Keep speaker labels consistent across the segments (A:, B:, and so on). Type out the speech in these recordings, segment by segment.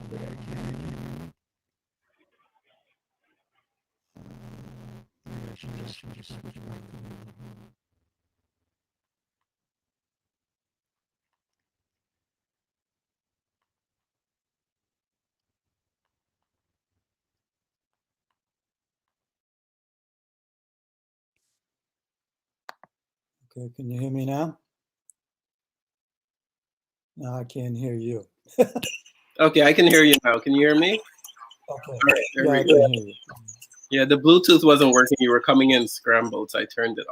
A: Okay, can you hear me now? No, I can't hear you.
B: Okay, I can hear you now. Can you hear me?
A: Okay,
B: All right, there
A: yeah,
B: we
A: I
B: go.
A: can hear you.
B: Yeah, the Bluetooth wasn't working. You were coming in scrambled, so I turned it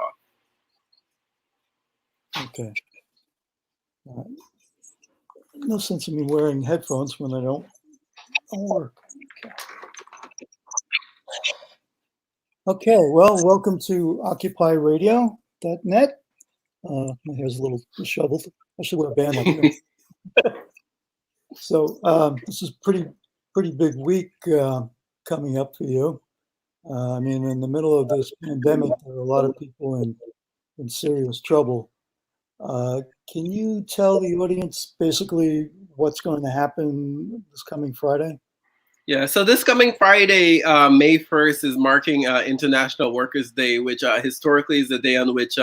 B: off.
A: Okay. No sense in me wearing headphones when they don't work. Okay, well, welcome to OccupyRadio.net. My hair's a little disheveled. I should wear a band up here. So this is pretty big week coming up for you. I mean, in the middle of this pandemic, there are a lot of people in serious trouble. Can you tell the audience basically what's going to happen this coming Friday?
B: Yeah, so this coming Friday, May 1st, is marking International Workers' Day, which historically is the day on which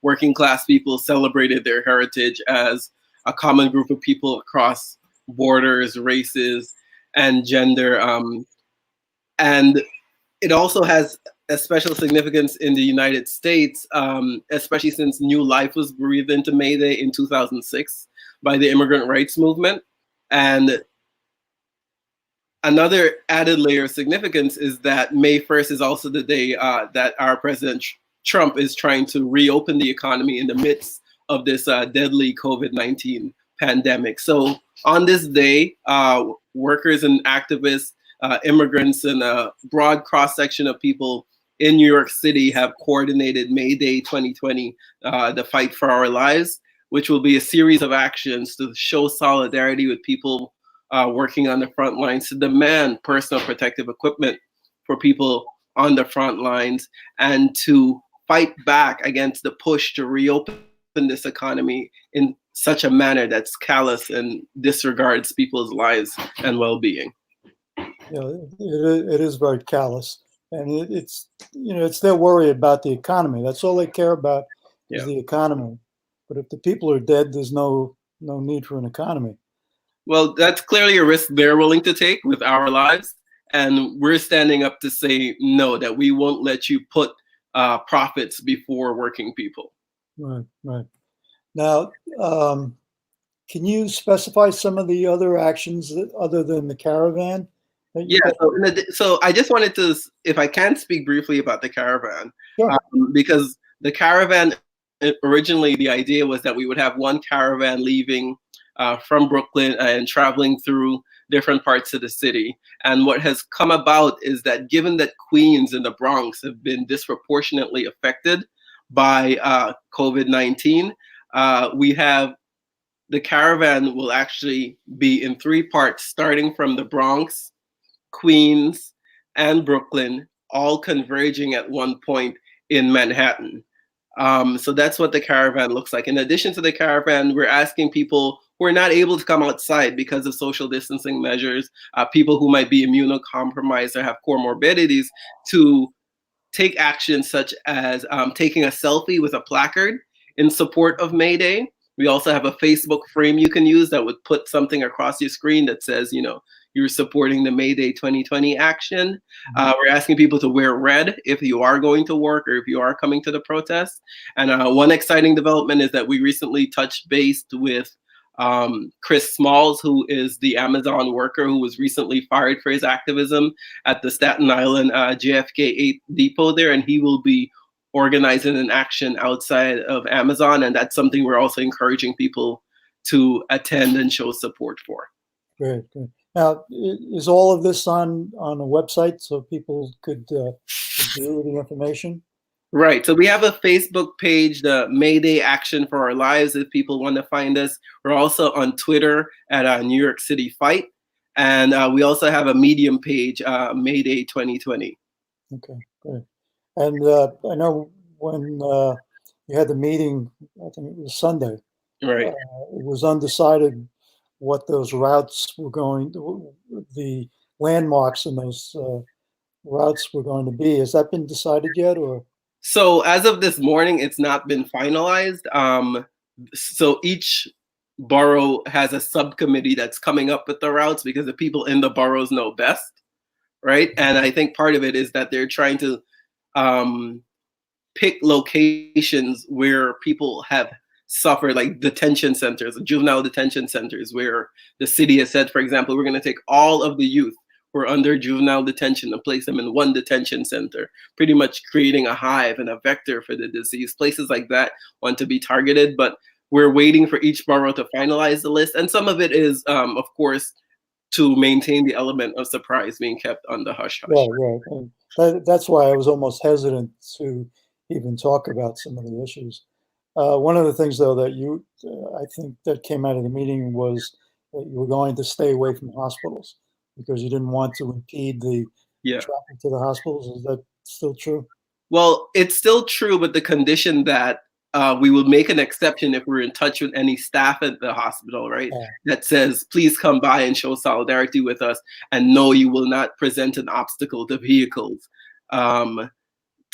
B: working class people celebrated their heritage as a common group of people across borders, races, and gender. And it also has a special significance in the United States, especially since new life was breathed into May Day in 2006 by the immigrant rights movement. And another added layer of significance is that May 1st is also the day that our President Trump is trying to reopen the economy in the midst of this deadly COVID-19 pandemic. So on this day, workers and activists, immigrants, and a broad cross-section of people in New York City have coordinated May Day 2020, the Fight for Our Lives, which will be a series of actions to show solidarity with people working on the front lines, to demand personal protective equipment for people on the front lines, and to fight back against the push to reopen this economy in such a manner that's callous and disregards people's lives and well-being.
A: It is very callous, and it's it's their worry about the economy. That's all they care about is
B: Yeah.
A: the economy. But if the people are dead, there's no need for an economy.
B: Well, that's clearly a risk they're willing to take with our lives. And we're standing up to say no, that we won't let you put profits before working people.
A: Right, right. Now, can you specify some of the other actions other than the caravan that
B: Yeah,
A: you got?
B: so I just wanted to, if I can speak briefly about the caravan,
A: Sure.
B: because the caravan, originally the idea was that we would have one caravan leaving from Brooklyn and traveling through different parts of the city. And what has come about is that given that Queens and the Bronx have been disproportionately affected by COVID-19, we have the caravan will actually be in three parts, starting from the Bronx, Queens, and Brooklyn, all converging at one point in Manhattan. So that's what the caravan looks like. In addition to the caravan, we're asking people who are not able to come outside because of social distancing measures, people who might be immunocompromised or have comorbidities, to take actions such as taking a selfie with a placard in support of May Day. We also have a Facebook frame you can use that would put something across your screen that says, you're supporting the May Day 2020 action. We're asking people to wear red if you are going to work or if you are coming to the protest. And one exciting development is that we recently touched base with Chris Smalls, who is the Amazon worker who was recently fired for his activism at the Staten Island JFK 8 depot there, and he will be organizing an action outside of Amazon, and that's something we're also encouraging people to attend and show support for.
A: Great, great. Now, is all of this on a website so people could view the information?
B: Right. So we have a Facebook page, the May Day Action for Our Lives, if people want to find us. We're also on Twitter at New York City Fight. And we also have a Medium page, May Day 2020.
A: Okay, great. And I know when you had the meeting, I think it was Sunday,
B: Right.
A: it was undecided what those routes were going to, the landmarks in those routes were going to be. Has that been decided yet, or?
B: So as of this morning, it's not been finalized. So each borough has a subcommittee that's coming up with the routes because the people in the boroughs know best, right? And I think part of it is that they're trying to um, pick locations where people have suffered, like detention centers, juvenile detention centers, where the city has said, for example, we're going to take all of the youth who are under juvenile detention and place them in one detention center, pretty much creating a hive and a vector for the disease. Places like that want to be targeted, but we're waiting for each borough to finalize the list. And some of it is, of course, to maintain the element of surprise being kept on the hush hush.
A: Right, right. And that's why I was almost hesitant to even talk about some of the issues. One of the things, though, that I think that came out of the meeting was that you were going to stay away from hospitals because you didn't want to impede the
B: Yeah.
A: traffic to the hospitals. Is that still true?
B: Well, it's still true, but the condition that we would make an exception if we're in touch with any staff at the hospital, right?
A: Yeah.
B: That says, please come by and show solidarity with us. And no, you will not present an obstacle to vehicles, to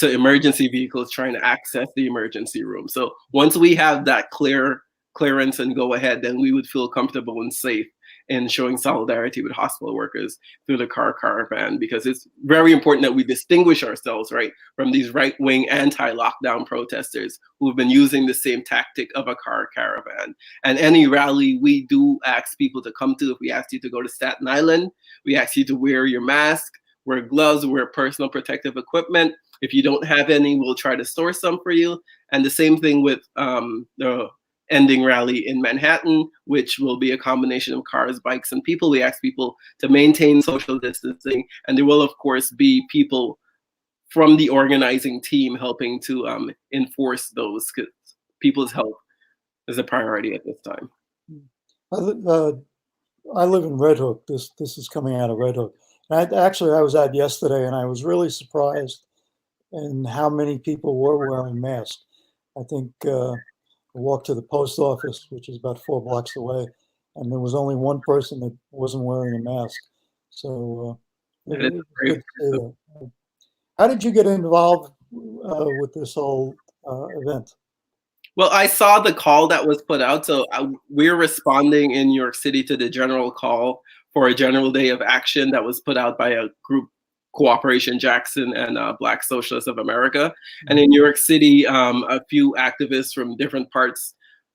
B: emergency vehicles trying to access the emergency room. So once we have that clearance and go ahead, then we would feel comfortable and safe in showing solidarity with hospital workers through the car caravan, because it's very important that we distinguish ourselves, right, from these right-wing anti-lockdown protesters who've been using the same tactic of a car caravan. And any rally we do ask people to come to, if we ask you to go to Staten Island, we ask you to wear your mask, wear gloves, wear personal protective equipment. If you don't have any, we'll try to store some for you. And the same thing with the ending rally in Manhattan, which will be a combination of cars, bikes, and people. We ask people to maintain social distancing, and there will, of course, be people from the organizing team helping to enforce those, because people's health is a priority at this time.
A: I live in Red Hook. This is coming out of Red Hook. And I was out yesterday, and I was really surprised in how many people were wearing masks. I think I walked to the post office, which is about 4 blocks away, and there was only one person that wasn't wearing a mask. So
B: That is
A: it was
B: very
A: good to see that. How did you get involved with this whole event?
B: Well, I saw the call that was put out. So we're responding in New York City to the general call for a general day of action that was put out by a group, Cooperation Jackson and Black Socialists of America. And in New York City, a few activists from different parts,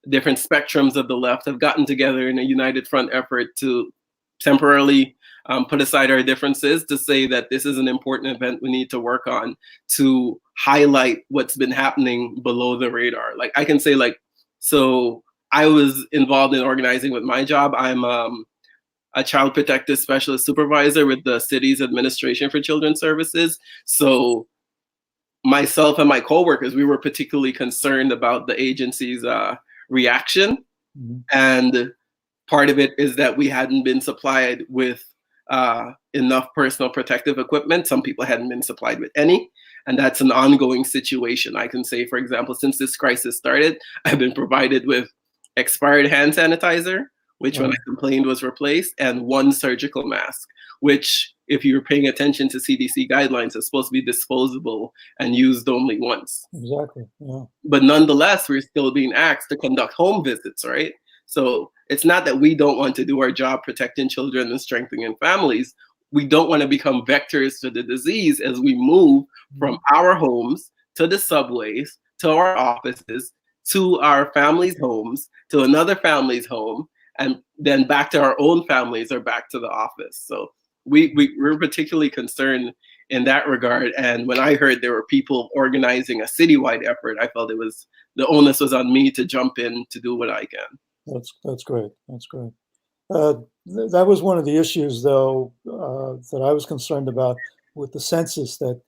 B: different spectrums of the left have gotten together in a united front effort to temporarily put aside our differences to say that this is an important event we need to work on to highlight what's been happening below the radar. Like I can say, like, so I was involved in organizing with my job. I'm a child protective specialist supervisor with the city's Administration for Children's Services. So myself and my coworkers, we were particularly concerned about the agency's reaction.
A: Mm-hmm.
B: And part of it is that we hadn't been supplied with enough personal protective equipment. Some people hadn't been supplied with any, and that's an ongoing situation. I can say, for example, since this crisis started, I've been provided with expired hand sanitizer, which when I complained was replaced, and one surgical mask, which, if you're paying attention to CDC guidelines, is supposed to be disposable and used only once.
A: Exactly, yeah.
B: But nonetheless, we're still being asked to conduct home visits, right? So it's not that we don't want to do our job protecting children and strengthening families. We don't want to become vectors to the disease as we move from our homes to the subways, to our offices, to our families' homes, to another family's home, and then back to our own families or back to the office. So we're particularly concerned in that regard. And when I heard there were people organizing a citywide effort, I felt the onus was on me to jump in to do what I can.
A: That's great. That's great. That was one of the issues, though, that I was concerned about with the census that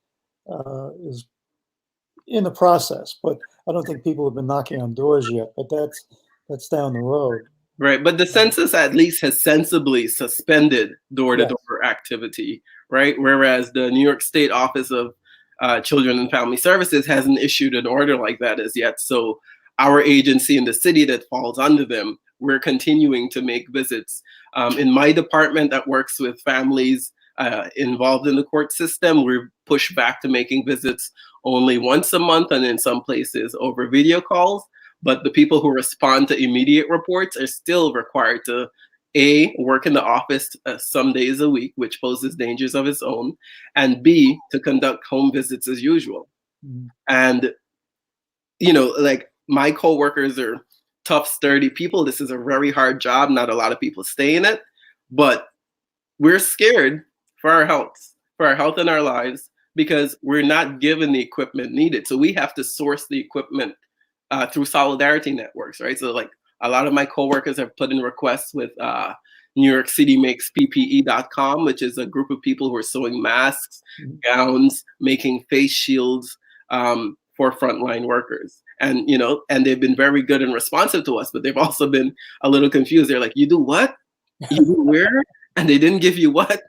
A: is in the process. But I don't think people have been knocking on doors yet. But that's down the road.
B: Right, but the census at least has sensibly suspended door-to-door activity, right? Whereas the New York State Office of Children and Family Services hasn't issued an order like that as yet. So our agency in the city that falls under them, we're continuing to make visits. In my department that works with families involved in the court system, we're pushed back to making visits only once a month, and in some places over video calls. But the people who respond to immediate reports are still required to work in the office some days a week, which poses dangers of its own, and B, to conduct home visits as usual.
A: Mhm.
B: And like my coworkers are tough, sturdy people. This is a very hard job. Not a lot of people stay in it, but we're scared for our health and our lives, because we're not given the equipment needed. So we have to source the equipment through solidarity networks, right? So like a lot of my coworkers have put in requests with New York City Makes PPE.com, which is a group of people who are sewing masks,
A: Mhm.
B: gowns, making face shields for frontline workers. And and they've been very good and responsive to us, but they've also been a little confused. They're like, "You do what? You do where?" And they didn't give you what?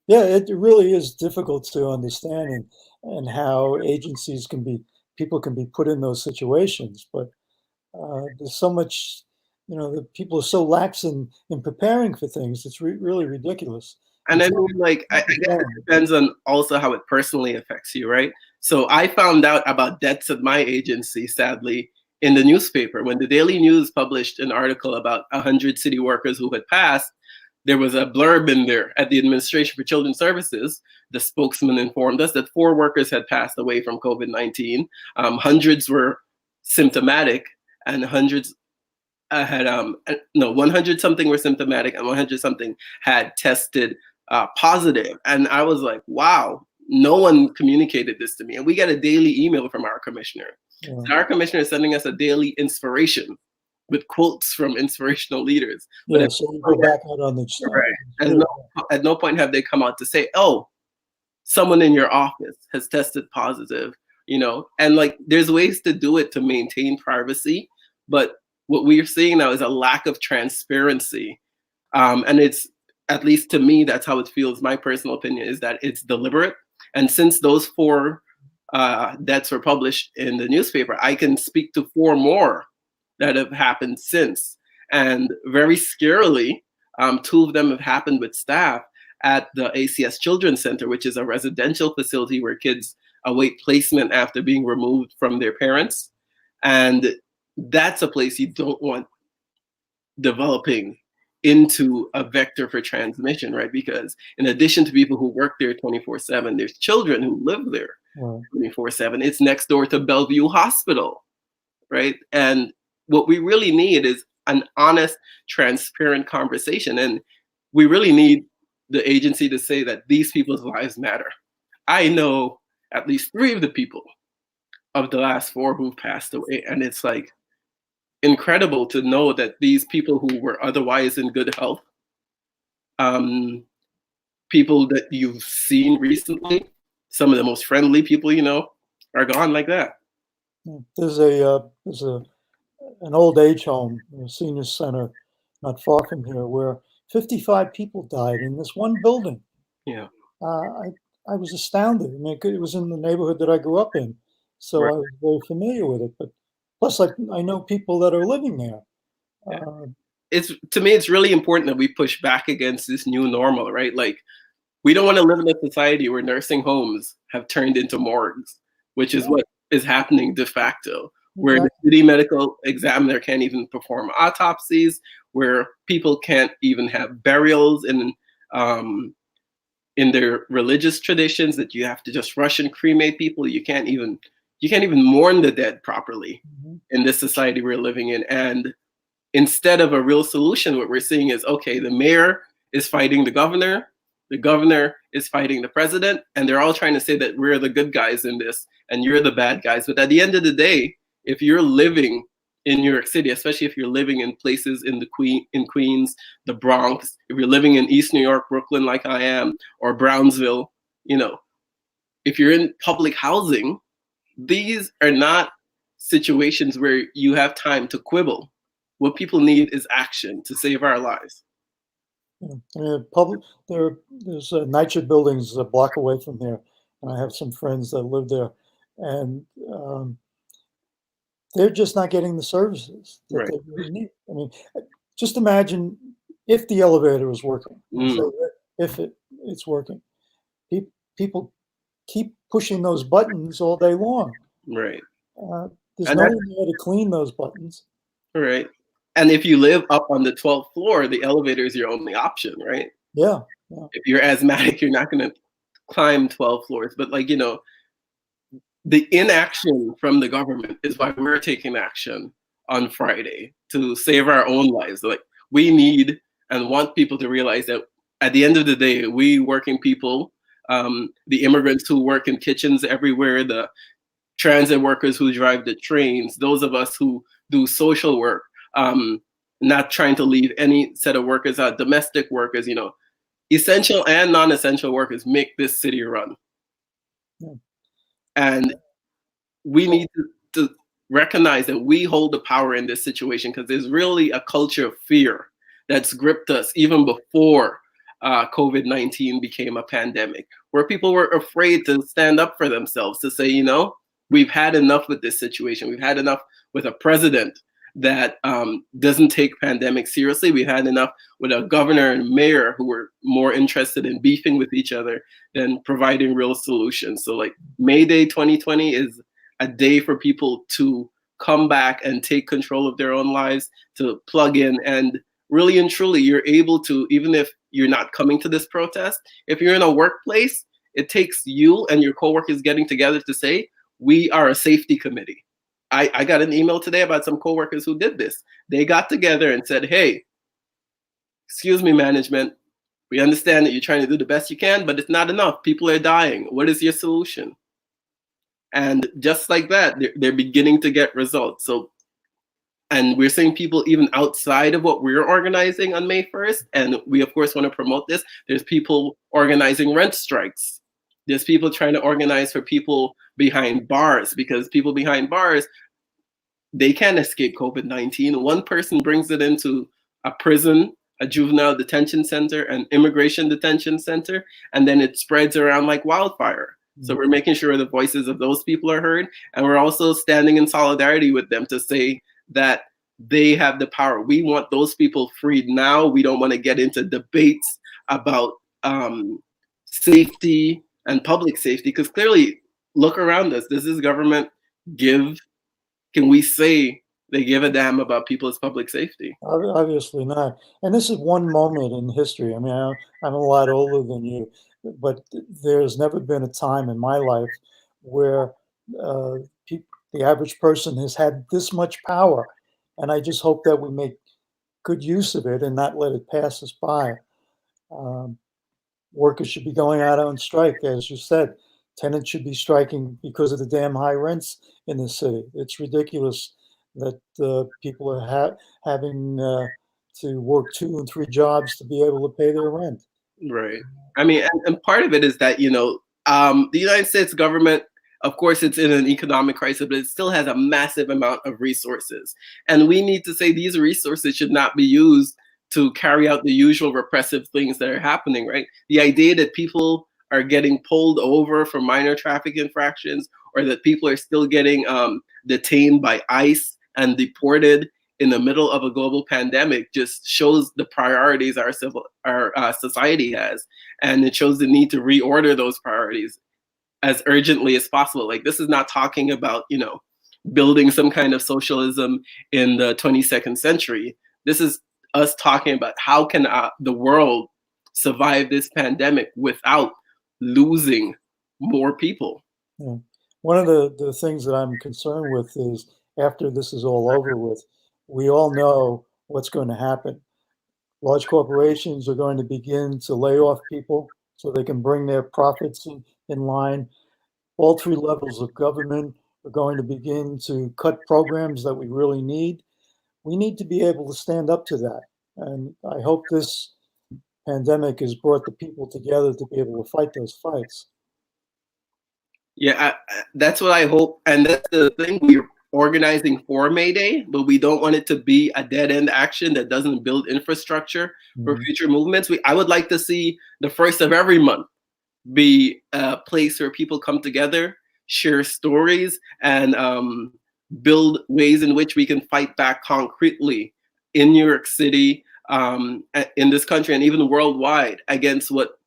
A: Yeah, it really is difficult to understand, and how agencies can be people can be put in those situations. But there's so much, the people are so lax in preparing for things. It's really ridiculous.
B: And I
A: It's
B: mean, like, I
A: not
B: guess it
A: done.
B: depends on also how it personally affects you, right? So I found out about deaths at my agency, sadly, in the newspaper. When the Daily News published an article about 100 city workers who had passed, there was a blurb in there at the Administration for Children's Services. The spokesman informed us that 4 workers had passed away from COVID-19. Hundreds were symptomatic, and hundreds had no 100 something were symptomatic, and 100 something had tested positive. And I was like, wow, no one communicated this to me. And we get a daily email from our commissioner.
A: Yeah,
B: So our commissioner is sending us a daily inspiration with quotes from inspirational leaders. But
A: yeah. So you go back out on the
B: right,
A: street.
B: at no point have they come out to say, oh, someone in your office has tested positive, and like there's ways to do it to maintain privacy, but what we're seeing now is a lack of transparency. And it's, at least to me, that's how it feels. My personal opinion is that it's deliberate. And since those 4 deaths were published in the newspaper, I can speak to 4 more that have happened since. And very scarily, 2 of them have happened with staff at the ACS Children's Center, which is a residential facility where kids await placement after being removed from their parents. And that's a place you don't want developing into a vector for transmission, right? Because in addition to people who work there 24/7, there's children who live there
A: Right.
B: 24/7. It's next door to Bellevue Hospital, right? And what we really need is an honest, transparent conversation. And we really need the agency to say that these people's lives matter. I know at least 3 of the people of the last 4 who've passed away. And it's like incredible to know that these people who were otherwise in good health, um, people that you've seen recently, some of the most friendly people are gone like that.
A: Yeah. There's an old age home, a senior center, not far from here, where 55 people died in this one building.
B: Yeah.
A: I was astounded. I mean, it was in the neighborhood that I grew up in, so
B: Right.
A: I was very familiar with it. But plus, I know people that are living there.
B: Yeah.
A: Uh,
B: It's, to me, it's really important that we push back against this new normal, right? Like, we don't want to live in a society where nursing homes have turned into morgues, which is
A: yeah,
B: what is happening de facto, where the
A: exactly.
B: city medical examiner can't even perform autopsies, where people can't even have burials um, in their religious traditions, that you have to just rush and cremate people. You can't even mourn the dead properly
A: Mhm.
B: in this society we're living in. And instead of a real solution, what we're seeing is, okay, the mayor is fighting the governor is fighting the president, and they're all trying to say that we're the good guys in this and you're the bad guys. But at the end of the day, if you're living in New York City, especially if you're living in places in Queens, the Bronx, if you're living in East New York, Brooklyn, like I am, or Brownsville, you know, if you're in public housing, these are not situations where you have time to quibble. What people need is action to save our lives.
A: Yeah. I mean, there's NYCHA buildings a block away from here, and I have some friends that live there, and they're just not getting the services that
B: Right.
A: they really need. I mean, just imagine if the elevator is working. I'll say
B: Mm,
A: if it's working. Pe- People keep pushing those buttons all day long.
B: right.
A: Uh, there's
B: And
A: no
B: that's
A: one there to clean those buttons.
B: right. And if you live up on the 12th floor, the elevator is your only option, right?
A: Yeah, yeah,
B: If you're asthmatic, you're not going to climb 12 floors. But like, the inaction from the government is why we're taking action on Friday to save our own lives. Like we need and want people to realize that at the end of the day, we working people, the immigrants who work in kitchens everywhere, the transit workers who drive the trains, those of us who do social work, not trying to leave any set of workers out, domestic workers, essential and non-essential workers make this city run.
A: yeah.
B: And we
A: Well,
B: need to recognize that we hold the power in this situation because there's really a culture of fear that's gripped us even before COVID-19 became a pandemic, where people were afraid to stand up for themselves, to say, we've had enough with this situation. We've had enough with a president that doesn't take pandemics seriously. We've had enough with a governor and mayor who were more interested in beefing with each other than providing real solutions. So, like, May Day 2020 is a day for people to come back and take control of their own lives, to plug in. And really and truly, you're able to, even if you're not coming to this protest, if you're in a workplace, it takes you and your coworkers getting together to say, we are a safety committee. I got an email today about some coworkers who did this. They got together and said, hey, excuse me, management, we understand that you're trying to do the best you can, but it's not enough. People are dying. What is your solution? And just like that, they're beginning to get results. So, and we're seeing people even outside of what we're organizing on May 1st. And we, of course, want to promote this. There's people organizing rent strikes. There's people trying to organize for people behind bars, because people behind bars, they can't escape COVID-19. One person brings it into a prison, a juvenile detention center, an immigration detention center, and then it spreads around like wildfire. So we're making sure the voices of those people are heard, and we're also standing in solidarity with them to say that they have the power. We want those people freed now. We don't want to get into debates about safety and public safety, because clearly, look around us. This is government give. Can we say they give a damn about people's public safety?
A: obviously not. And this is one moment in history. I mean, I'm a lot older than you, but there's never been a time in my life where uh, the average person has had this much power. And I just hope that we make good use of it and not let it pass us by. Um, Workers should be going out on strike, as you said. Tenants should be striking because of the damn high rents in the city. It's ridiculous that people are having to work 2 and 3 jobs to be able to pay their rent.
B: Right. I mean, and part of it is that, the United States government, of course, it's in an economic crisis, but it still has a massive amount of resources. And we need to say these resources should not be used to carry out the usual repressive things that are happening, right? The idea that people are getting pulled over for minor traffic infractions, or that people are still getting detained by ICE and deported in the middle of a global pandemic just shows the priorities our society has, and it shows the need to reorder those priorities as urgently as possible. Like, this is not talking about building some kind of socialism in the 22nd century. This is us talking about how can the world survive this pandemic without losing more people.
A: Yeah. One of the things that I'm concerned with is after this is all over with, we all know what's going to happen. Large corporations are going to begin to lay off people so they can bring their profits in line. All 3 levels of government are going to begin to cut programs that we really need. We need to be able to stand up to that. And I hope this pandemic has brought the people together to be able to fight those fights.
B: Yeah, that's what I hope, and that's the thing. We're organizing for May Day, but we don't want it to be a dead end action that doesn't build infrastructure for
A: Mhm.
B: future movements. I would like to see the first of every month be a place where people come together, share stories, and build ways in which we can fight back concretely in New York City, in this country, and even worldwide against what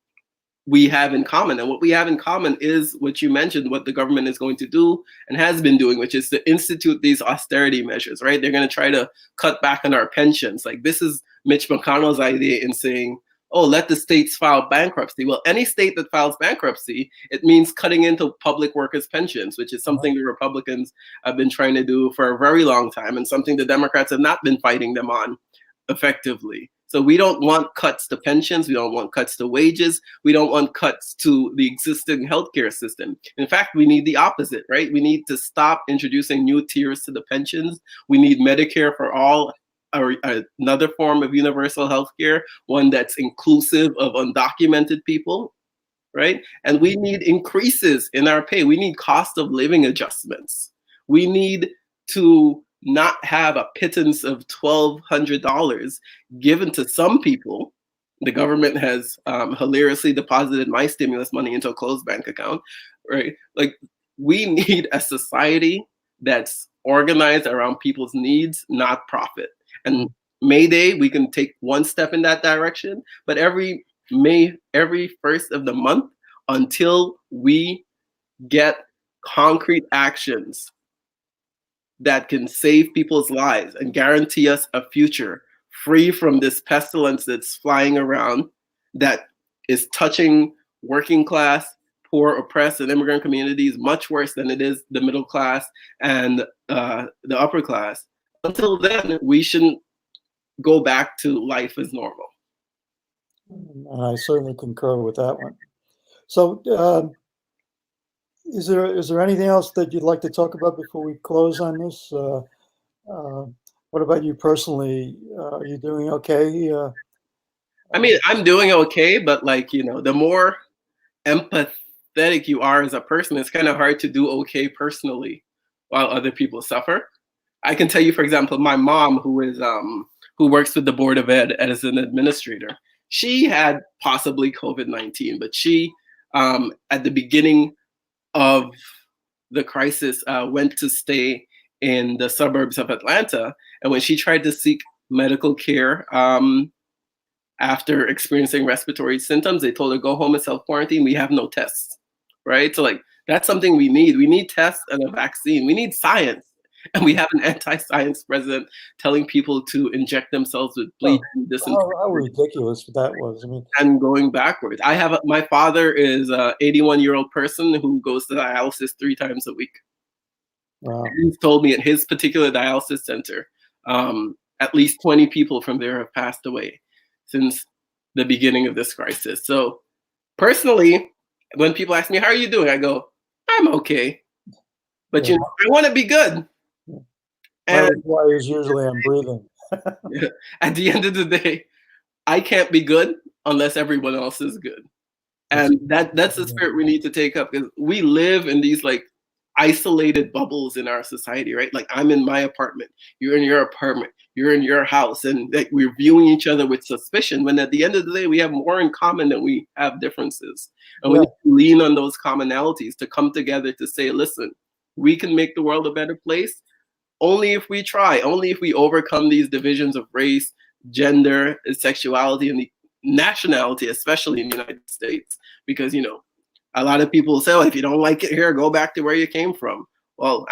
B: we have in common. And what we have in common is what you mentioned, what the government is going to do and has been doing, which is to institute these austerity measures, right? They're going to try to cut back on our pensions. Like, this is Mitch McConnell's idea in saying, oh, let the states file bankruptcy. Well, any state that files bankruptcy, it means cutting into public workers' pensions, which is something the Republicans have been trying to do for a very long time, and something the Democrats have not been fighting them on effectively. So we don't want cuts to pensions. We don't want cuts to wages. We don't want cuts to the existing healthcare system. In fact, we need the opposite, right? We need to stop introducing new tiers to the pensions. We need Medicare for all, or another form of universal healthcare, one that's inclusive of undocumented people, right? And we need increases in our pay. We need cost of living adjustments. We need to not have a pittance of $1,200 given to some people. The government has hilariously deposited my stimulus money into a closed bank account, right? Like, we need a society that's organized around people's needs, not profit. And May Day, we can take one step in that direction, but every first of the month, until we get concrete actions that can save people's lives and guarantee us a future free from this pestilence that's flying around, that is touching working class, poor, oppressed, and immigrant communities much worse than it is the middle class and the upper class. Until then, we shouldn't go back to life as normal.
A: And I certainly concur with that one. So, is there anything else that you'd like to talk about before we close on this? What about you personally? Are you doing okay?
B: I mean, I'm doing okay, but like, the more empathetic you are as a person, it's kind of hard to do okay personally while other people suffer. I can tell you, for example, my mom, who works with the Board of Ed as an administrator, she had possibly COVID-19, but she, at the beginning of the crisis, went to stay in the suburbs of Atlanta. And when she tried to seek medical care, after experiencing respiratory symptoms, they told her, go home and self-quarantine. We have no tests, right? So like, that's something we need. We need tests and a vaccine. We need science. And we have an anti-science president telling people to inject themselves with bleach and disinfectant.
A: How ridiculous that was. I mean,
B: And going backwards. My father is a 81-year-old person who goes to dialysis 3 times a week.
A: wow.
B: He's told me at his particular dialysis center, at least 20 people from there have passed away since the beginning of this crisis. So personally, when people ask me, how are you doing? I go, I'm okay. But I want to be good.
A: My
B: And
A: reply is usually I'm breathing.
B: at the end of the day, I can't be good unless everyone else is good. And that's the spirit we need to take up, because we live in these like isolated bubbles in our society, right? Like, I'm in my apartment, you're in your apartment, you're in your house, and like, we're viewing each other with suspicion, when at the end of the day, we have more in common than we have differences. And we need to lean on those commonalities to come together to say, listen, we can make the world a better place only if we try, only if we overcome these divisions of race, gender, and sexuality, and the nationality, especially in the United States. Because, a lot of people say, well, if you don't like it here, go back to where you came from. Well,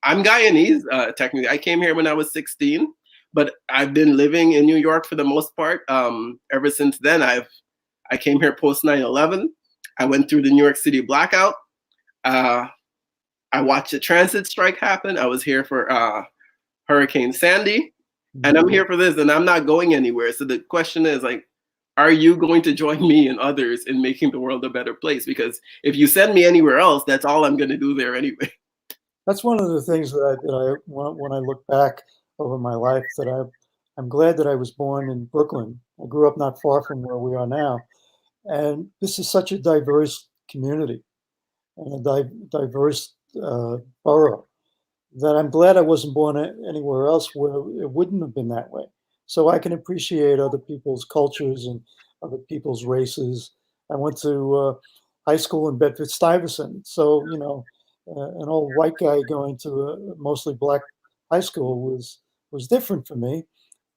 B: I'm Guyanese, technically. I came here when I was 16, but I've been living in New York for the most part. Ever since then, I came here post 9/11. I went through the New York City blackout. I watched the transit strike happen. I was here for Hurricane Sandy, and I'm here for this, and I'm not going anywhere. So the question is, like, are you going to join me and others in making the world a better place? Because if you send me anywhere else, that's all I'm going to do there anyway.
A: That's one of the things that when I look back over my life, that I'm glad that I was born in Brooklyn. I grew up not far from where we are now, and this is such a diverse community and a diverse borough, that I'm glad I wasn't born anywhere else where it wouldn't have been that way. So I can appreciate other people's cultures and other people's races. I went to high school in Bedford-Stuyvesant, so an old white guy going to a mostly black high school was different for me,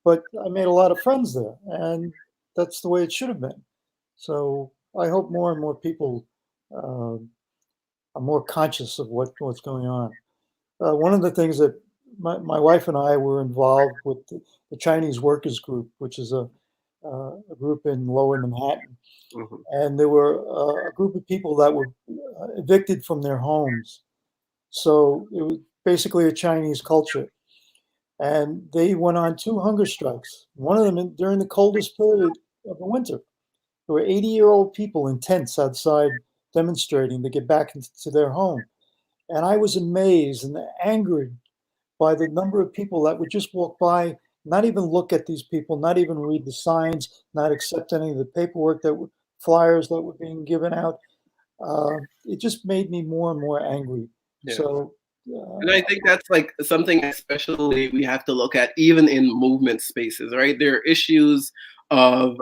A: but I made a lot of friends there, and that's the way it should have been. So I hope more and more people uh, are more conscious of what's going on. One of the things that my wife and I were involved with the Chinese Workers Group, which is a group in Lower Manhattan,
B: Mhm.
A: and there were a group of people that were evicted from their homes. So it was basically a Chinese culture, and they went on two hunger strikes. One of them during the coldest period of the winter. There were 80-year-old people in tents outside demonstrating to get back into their home. And I was amazed and angered by the number of people that would just walk by, not even look at these people, not even read the signs, not accept any of the paperwork flyers that were being given out. It just made me more and more angry.
B: Yeah.
A: So,
B: And I think that's like something especially we have to look at even in movement spaces, right? There are issues of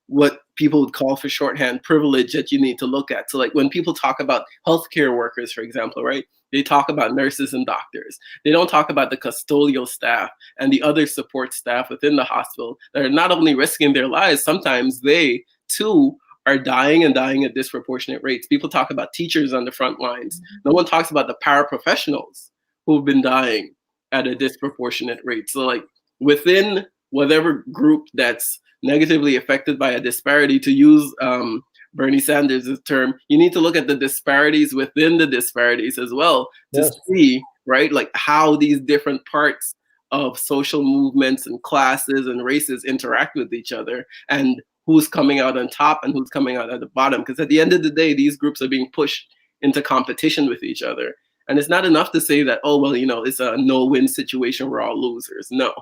B: what people would call for shorthand privilege that you need to look at. So like when people talk about healthcare workers, for example, right? They talk about nurses and doctors. They don't talk about the custodial staff and the other support staff within the hospital that are not only risking their lives, sometimes they too are dying and dying at disproportionate rates. People talk about teachers on the front lines. No one talks about the paraprofessionals who've been dying at a disproportionate rate. So, like within whatever group that's negatively affected by a disparity, to use Bernie Sanders' term, you need to look at the disparities within the disparities as well to
A: yes,
B: see, right, like how these different parts of social movements and classes and races interact with each other and who's coming out on top and who's coming out at the bottom. Because at the end of the day, these groups are being pushed into competition with each other. And it's not enough to say that, oh, well, it's a no win situation. We're all losers. No.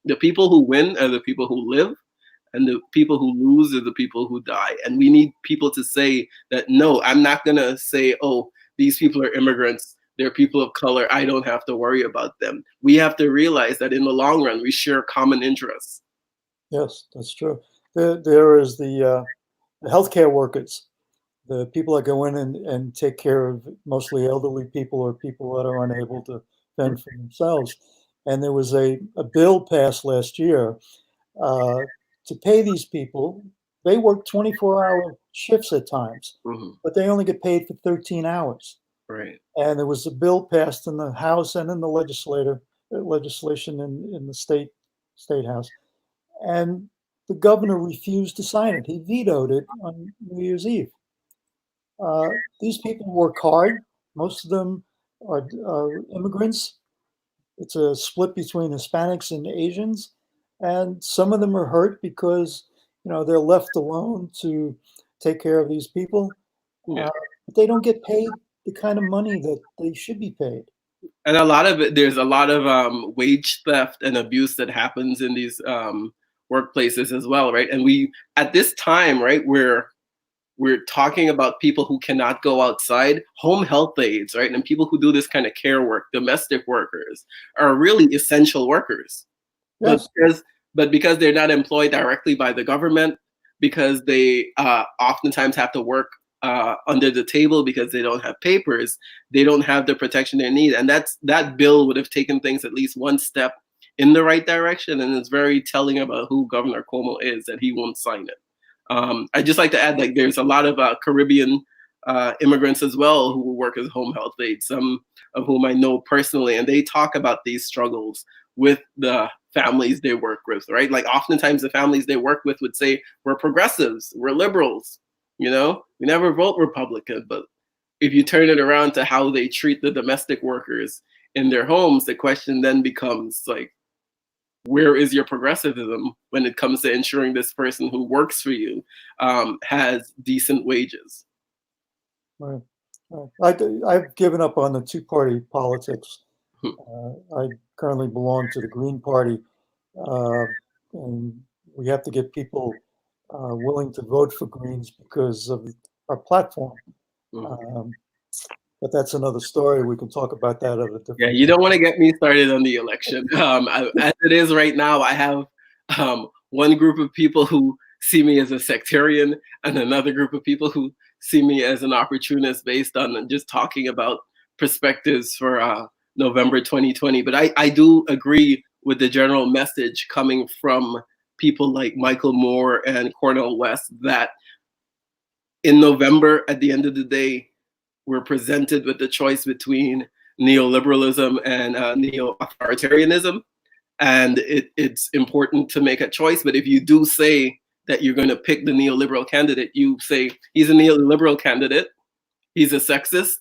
B: The people who win are the people who live, and the people who lose are the people who die. And we need people to say that, no, I'm not going to say, oh, these people are immigrants. They're people of color. I don't have to worry about them. We have to realize that in the long run, we share common interests.
A: yes, that's true. There is the healthcare workers, the people that go in and take care of mostly elderly people or people that are unable to fend for themselves. And there was a bill passed last year uh, to pay these people. They work 24-hour shifts at times,
B: Mm-hmm.
A: but they only get paid for 13 hours.
B: Right.
A: And there was a bill passed in the House and in the legislation in the state house, and the governor refused to sign it. He vetoed it on New Year's Eve. These people work hard. Most of them are immigrants. It's a split between Hispanics and Asians, and some of them are hurt because they're left alone to take care of these people.
B: Yeah.
A: Uh, but they don't get paid the kind of money that they should be paid.
B: And a lot of it, there's a lot of wage theft and abuse that happens in these workplaces as well, right? And we, at this time, right, we're talking about people who cannot go outside, home health aides, right, and people who do this kind of care work, domestic workers, are really essential workers. But
A: Yes,
B: because they're not employed directly by the government, because they oftentimes have to work under the table because they don't have papers, they don't have the protection they need. And that bill would have taken things at least one step in the right direction. And it's very telling about who Governor Cuomo is that he won't sign it. I'd just like to add, like, there's a lot of Caribbean immigrants as well who work as home health aides, some of whom I know personally, and they talk about these struggles with the families they work with, right? Like oftentimes the families they work with would say, we're progressives, we're liberals, we never vote Republican. But if you turn it around to how they treat the domestic workers in their homes, the question then becomes like, where is your progressivism when it comes to ensuring this person who works for you has decent wages?
A: right. I've given up on the two-party politics. I currently belong to the Green Party, uh, and we have to get people willing to vote for Greens because of our platform.
B: Mhm.
A: Um, but that's another story. We can talk about that at a
B: Yeah,
A: different
B: you don't
A: time.
B: want to get me started on the election. As it is right now, I have one group of people who see me as a sectarian and another group of people who see me as an opportunist based on just talking about perspectives for November 2020. But I do agree with the general message coming from people like Michael Moore and Cornel West that in November, at the end of the day, we're presented with the choice between neoliberalism and neo-authoritarianism. And it's important to make a choice. But if you do say that you're going to pick the neoliberal candidate, you say he's a neoliberal candidate, he's a sexist,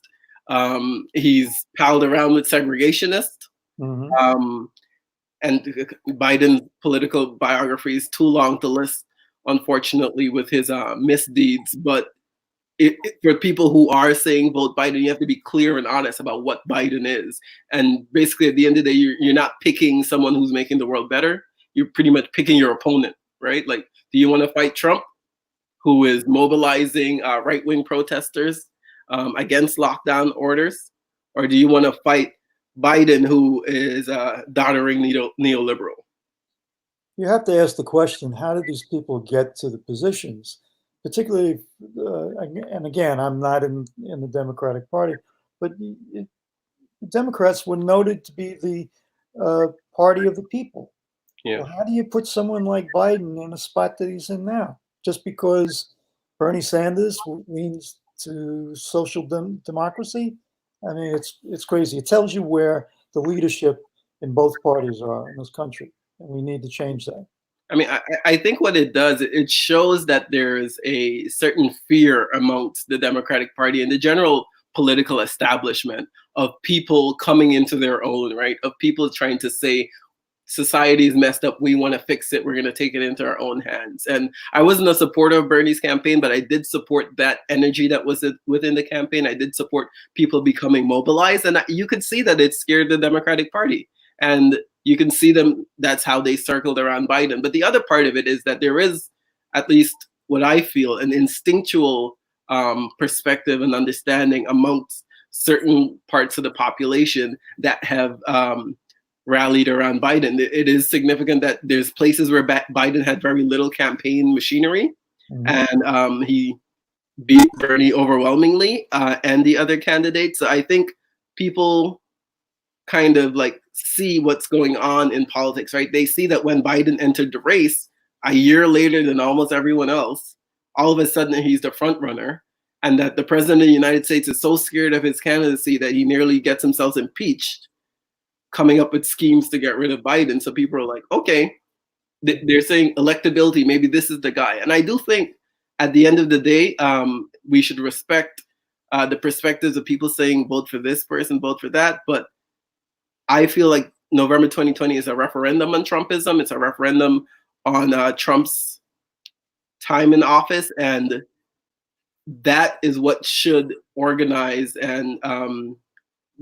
B: he's palled around with segregationists,
A: Mm-hmm.
B: and Biden's political biography is too long to list, unfortunately, with his misdeeds. But for people who are saying vote Biden, you have to be clear and honest about what Biden is. And basically, at the end of the day, you're not picking someone who's making the world better. You're pretty much picking your opponent, right? Like, do you want to fight Trump, who is mobilizing right-wing protesters against lockdown orders? Or do you want to fight Biden, who is doddering neoliberal?
A: You have to ask the question, how did these people get to the positions? Particularly, and again, I'm not in the Democratic Party, but the Democrats were noted to be the party of the people.
B: Yeah.
A: Well, how do you put someone like Biden in a spot that he's in now? Just because Bernie Sanders leans to social democracy? I mean, it's crazy. It tells you where the leadership in both parties are in this country, and we need to change that.
B: I mean, I think what it does, it shows that there's a certain fear amongst the Democratic Party and the general political establishment of people coming into their own, right? Of people trying to say, society is messed up, we want to fix it, we're going to take it into our own hands. And I wasn't a supporter of Bernie's campaign, but I did support that energy that was within the campaign. I did support people becoming mobilized, and you could see that it scared the Democratic Party. And you can see them, that's how they circled around Biden. But the other part of it is that there is, at least what I feel, an instinctual perspective and understanding amongst certain parts of the population that have rallied around Biden. It is significant that there's places where Biden had very little campaign machinery, and he beat Bernie overwhelmingly, and the other candidates. So I think people kind of like see what's going on in politics, right? They see that when Biden entered the race a year later than almost everyone else, all of a sudden he's the front runner, and that the president of the United States is so scared of his candidacy that he nearly gets himself impeached, coming up with schemes to get rid of Biden. So people are like, okay, they're saying electability, maybe this is the guy. And I do think at the end of the day, we should respect the perspectives of people saying vote for this person, vote for that. But I feel like November 2020 is a referendum on Trumpism. It's a referendum on Trump's time in office. And that is what should organize and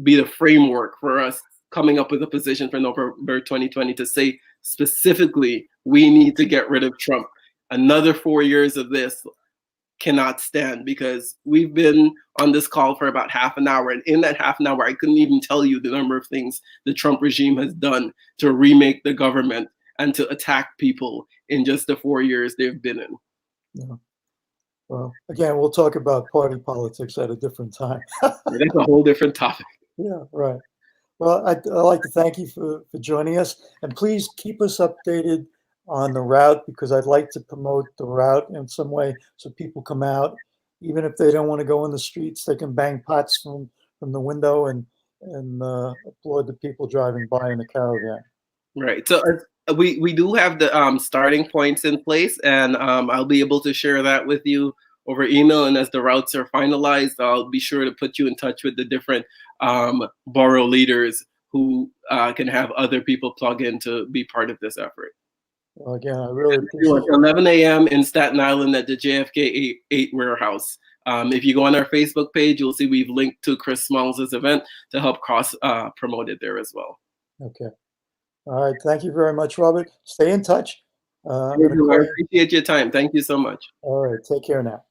B: be the framework for us coming up with a position for November 2020 to say specifically, we need to get rid of Trump. Another 4 years of this cannot stand, because we've been on this call for about half an hour. And in that half an hour, I couldn't even tell you the number of things the Trump regime has done to remake the government and to attack people in just the 4 years they've been in.
A: Yeah. Well, again, we'll talk about party politics at a different time.
B: That's a whole different topic.
A: Yeah, right. Well, I'd like to thank you for joining us, and please keep us updated on the route, because I'd like to promote the route in some way so people come out. Even if they don't want to go in the streets, they can bang pots from the window and applaud the people driving by in the Caravan.
B: Right. So we do have the starting points in place, and I'll be able to share that with you over email. And as the routes are finalized, I'll be sure to put you in touch with the different borough leaders who can have other people plug in to be part of this effort.
A: Well, again, I really appreciate it.
B: 11 a.m. in Staten Island at the JFK 8 warehouse. If you go on our Facebook page, you'll see we've linked to Chris Smalls' event to help cross promote it there as well.
A: Okay. All right. Thank you very much, Robert. Stay in touch.
B: I appreciate your time. Thank you so much.
A: All right. Take care now.